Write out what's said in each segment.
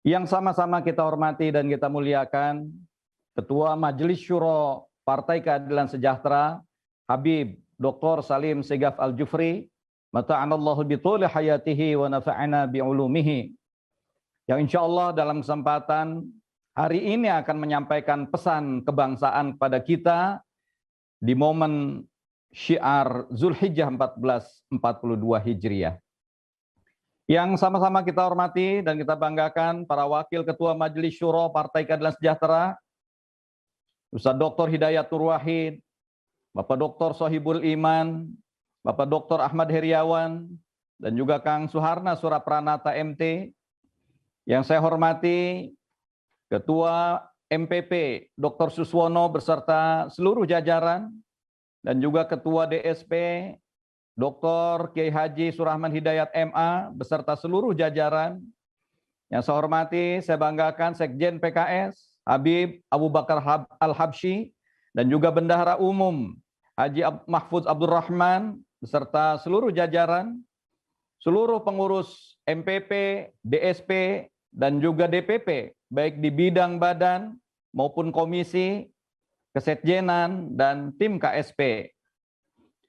Yang sama-sama kita hormati dan kita muliakan, Ketua Majelis Syuro Partai Keadilan Sejahtera, Habib Dr. Salim Segaf Al-Jufri, mata'anallahu bituli hayatihi wa nafa'ana bi'ulumihi, yang insya Allah dalam kesempatan hari ini akan menyampaikan pesan kebangsaan kepada kita di momen syiar Zulhijjah 1442 Hijriah. Yang sama-sama kita hormati dan kita banggakan para Wakil Ketua Majelis Syuro Partai Keadilan Sejahtera, Ustaz Dr. Hidayatur Wahid, Bapak Dr. Sohibul Iman, Bapak Dr. Ahmad Heriawan, dan juga Kang Suharna Surapranata MT. Yang saya hormati Ketua MPP Dr. Suswono beserta seluruh jajaran, dan juga Ketua DSP Dr. Kiai Haji Surahman Hidayat MA beserta seluruh jajaran. Yang saya hormati, saya banggakan Sekjen PKS Habib Abu Bakar Al-Habsyi, dan juga Bendahara Umum Haji Mahfuz Abdurrahman beserta seluruh jajaran, seluruh pengurus MPP, DSP, dan juga DPP, baik di bidang badan maupun komisi, kesekjenan, dan tim KSP.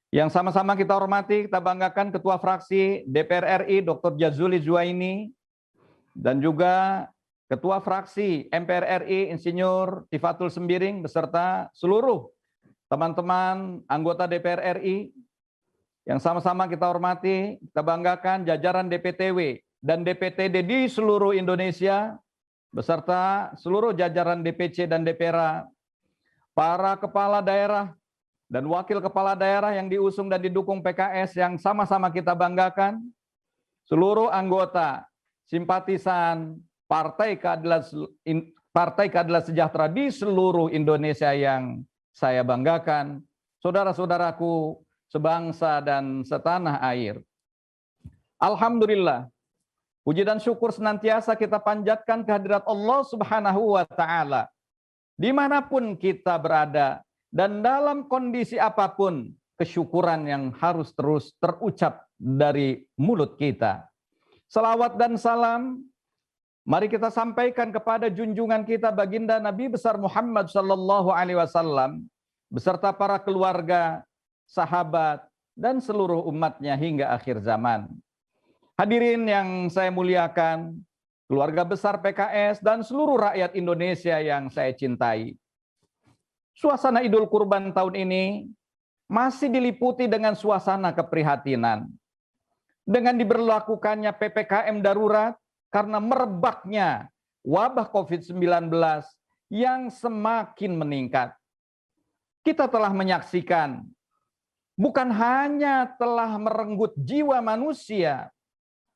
Yang sama-sama kita hormati, kita banggakan Ketua Fraksi DPR RI Dr. Jazuli Zuaini, dan juga Ketua Fraksi MPR RI Insinyur Tifatul Sembiring beserta seluruh teman-teman anggota DPR RI. Yang sama-sama kita hormati, kita banggakan jajaran DPTW dan DPTD di seluruh Indonesia beserta seluruh jajaran DPC dan DPRA, para kepala daerah dan wakil kepala daerah yang diusung dan didukung PKS yang sama-sama kita banggakan, seluruh anggota simpatisan Partai Keadilan Sejahtera di seluruh Indonesia yang saya banggakan, saudara-saudaraku sebangsa dan setanah air. Alhamdulillah, puji dan syukur senantiasa kita panjatkan kehadirat Allah Subhanahu wa Ta'ala dimanapun kita berada. Dan dalam kondisi apapun, kesyukuran yang harus terus terucap dari mulut kita. Salawat dan salam, mari kita sampaikan kepada junjungan kita baginda Nabi besar Muhammad sallallahu alaihi wasallam beserta para keluarga, sahabat, dan seluruh umatnya hingga akhir zaman. Hadirin yang saya muliakan, keluarga besar PKS dan seluruh rakyat Indonesia yang saya cintai. Suasana Idul Kurban tahun ini masih diliputi dengan suasana keprihatinan. Dengan diberlakukannya PPKM darurat karena merebaknya wabah COVID-19 yang semakin meningkat. Kita telah menyaksikan bukan hanya telah merenggut jiwa manusia,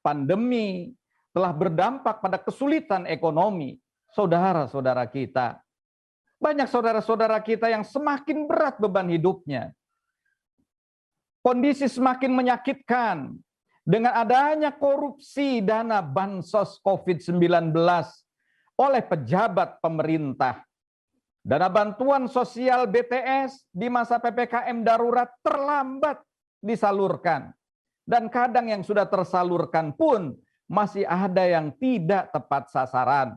pandemi telah berdampak pada kesulitan ekonomi saudara-saudara kita. Banyak saudara-saudara kita yang semakin berat beban hidupnya. Kondisi semakin menyakitkan dengan adanya korupsi dana bansos COVID-19 oleh pejabat pemerintah. Dana bantuan sosial BTS di masa PPKM darurat terlambat disalurkan. Dan kadang yang sudah tersalurkan pun masih ada yang tidak tepat sasaran.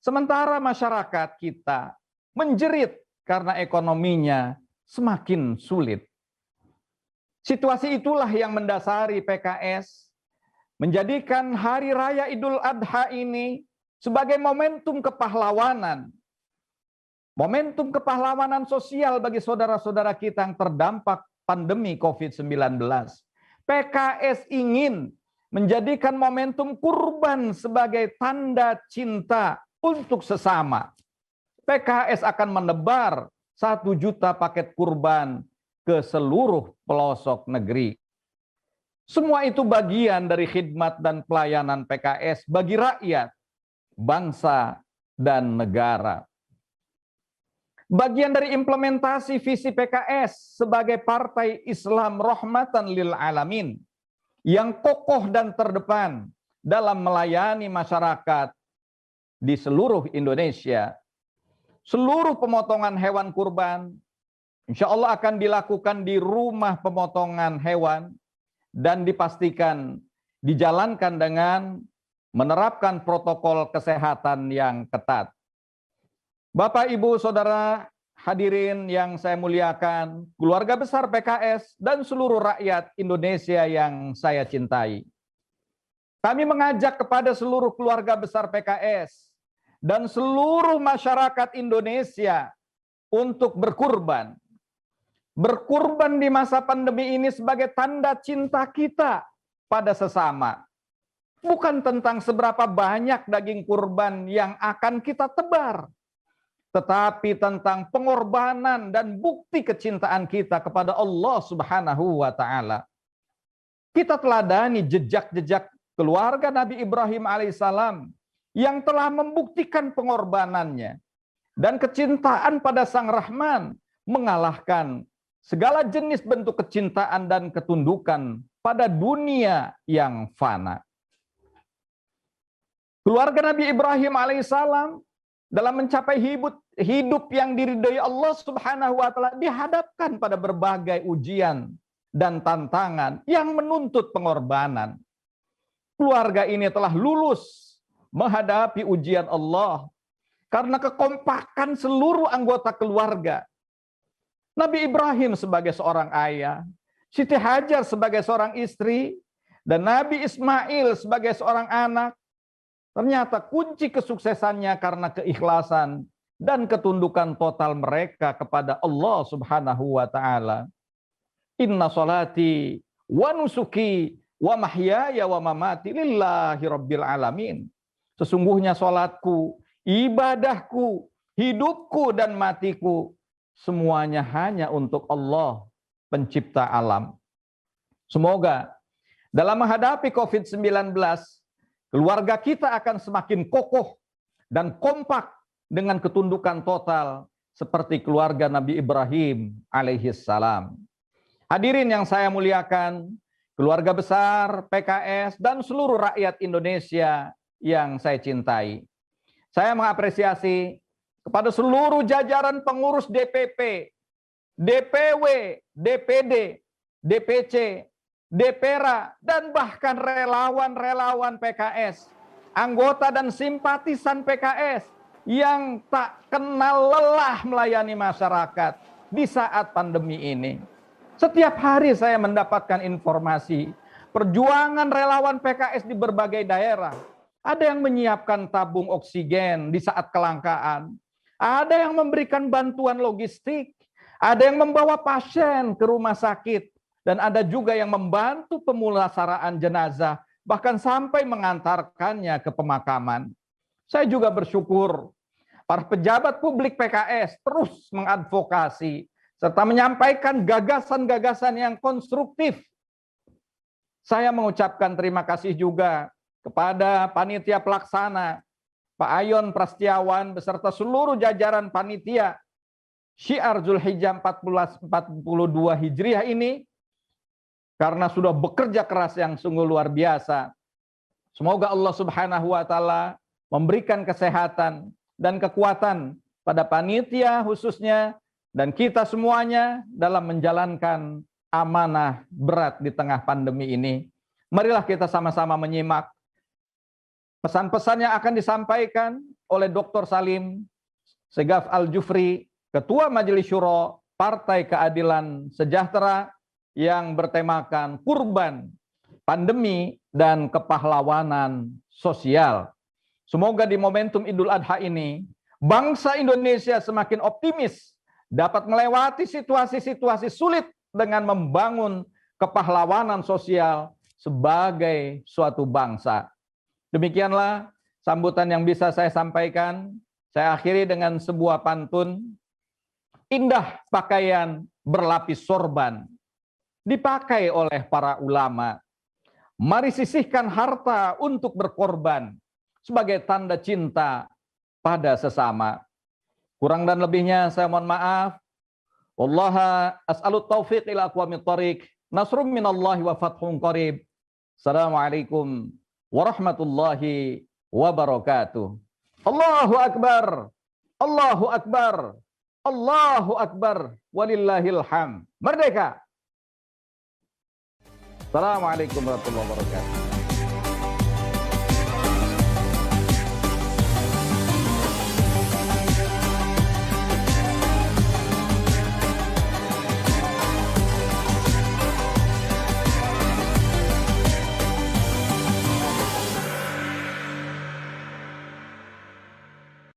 Sementara masyarakat kita menjerit karena ekonominya semakin sulit. Situasi itulah yang mendasari PKS menjadikan Hari Raya Idul Adha ini sebagai momentum kepahlawanan. Momentum kepahlawanan sosial bagi saudara-saudara kita yang terdampak pandemi COVID-19. PKS ingin menjadikan momentum kurban sebagai tanda cinta untuk sesama. PKS akan menebar 1 juta paket kurban ke seluruh pelosok negeri. Semua itu bagian dari khidmat dan pelayanan PKS bagi rakyat, bangsa, dan negara. Bagian dari implementasi visi PKS sebagai partai Islam rahmatan lil alamin yang kokoh dan terdepan dalam melayani masyarakat di seluruh Indonesia. Seluruh pemotongan hewan kurban insya Allah akan dilakukan di rumah pemotongan hewan dan dipastikan dijalankan dengan menerapkan protokol kesehatan yang ketat. Bapak, Ibu, Saudara hadirin yang saya muliakan, keluarga besar PKS dan seluruh rakyat Indonesia yang saya cintai. Kami mengajak kepada seluruh keluarga besar PKS dan seluruh masyarakat Indonesia untuk berkurban. Berkurban di masa pandemi ini sebagai tanda cinta kita pada sesama. Bukan tentang seberapa banyak daging kurban yang akan kita tebar, tetapi tentang pengorbanan dan bukti kecintaan kita kepada Allah Subhanahu wa Ta'ala. Kita teladani jejak-jejak keluarga Nabi Ibrahim alaihissalam yang telah membuktikan pengorbanannya dan kecintaan pada Sang Rahman mengalahkan segala jenis bentuk kecintaan dan ketundukan pada dunia yang fana. Keluarga Nabi Ibrahim alaihissalam dalam mencapai hidup yang diridhai Allah Subhanahu wa Ta'ala dihadapkan pada berbagai ujian dan tantangan yang menuntut pengorbanan. Keluarga ini telah lulus menghadapi ujian Allah karena kekompakan seluruh anggota keluarga. Nabi Ibrahim sebagai seorang ayah, Siti Hajar sebagai seorang istri, dan Nabi Ismail sebagai seorang anak. Ternyata kunci kesuksesannya karena keikhlasan dan ketundukan total mereka kepada Allah Subhanahu wa Ta'ala. Inna salati wa nusuki wa mahyaya wa mamati lillahi rabbil alamin. Sesungguhnya salatku, ibadahku, hidupku dan matiku semuanya hanya untuk Allah, pencipta alam. Semoga dalam menghadapi COVID-19, keluarga kita akan semakin kokoh dan kompak dengan ketundukan total seperti keluarga Nabi Ibrahim alaihissalam. Hadirin yang saya muliakan, keluarga besar PKS dan seluruh rakyat Indonesia yang saya cintai. Saya mengapresiasi kepada seluruh jajaran pengurus DPP, DPW, DPD, DPC, DPRA, dan bahkan relawan-relawan PKS, anggota dan simpatisan PKS yang tak kenal lelah melayani masyarakat di saat pandemi ini. Setiap hari saya mendapatkan informasi perjuangan relawan PKS di berbagai daerah. Ada yang menyiapkan tabung oksigen di saat kelangkaan, ada yang memberikan bantuan logistik, ada yang membawa pasien ke rumah sakit, dan ada juga yang membantu pemulasaraan jenazah, bahkan sampai mengantarkannya ke pemakaman. Saya juga bersyukur para pejabat publik PKS terus mengadvokasi serta menyampaikan gagasan-gagasan yang konstruktif. Saya mengucapkan terima kasih juga kepada panitia pelaksana, Pak Ayon Prastiawan beserta seluruh jajaran panitia Syiar Zulhijjah 1442 Hijriah ini, karena sudah bekerja keras yang sungguh luar biasa. Semoga Allah Subhanahu wa Ta'ala memberikan kesehatan dan kekuatan pada panitia khususnya dan kita semuanya dalam menjalankan amanah berat di tengah pandemi ini. Marilah kita sama-sama menyimak pesan-pesan yang akan disampaikan oleh Dr. Salim Segaf Al-Jufri, Ketua Majelis Syuro Partai Keadilan Sejahtera, yang bertemakan kurban, pandemi, dan kepahlawanan sosial. Semoga di momentum Idul Adha ini, bangsa Indonesia semakin optimis dapat melewati situasi-situasi sulit dengan membangun kepahlawanan sosial sebagai suatu bangsa. Demikianlah sambutan yang bisa saya sampaikan. Saya akhiri dengan sebuah pantun. Indah pakaian berlapis sorban, dipakai oleh para ulama. Mari sisihkan harta untuk berkorban sebagai tanda cinta pada sesama. Kurang dan lebihnya saya mohon maaf. Wallaha as'alut taufiq ila aqwamit thariq. Nasrum minallahi wa fathun qarib. Assalamualaikum warahmatullahi wabarakatuh. Allahu akbar. Allahu akbar. Allahu akbar. Walillahil hamd. Merdeka. Assalamualaikum warahmatullahi wabarakatuh.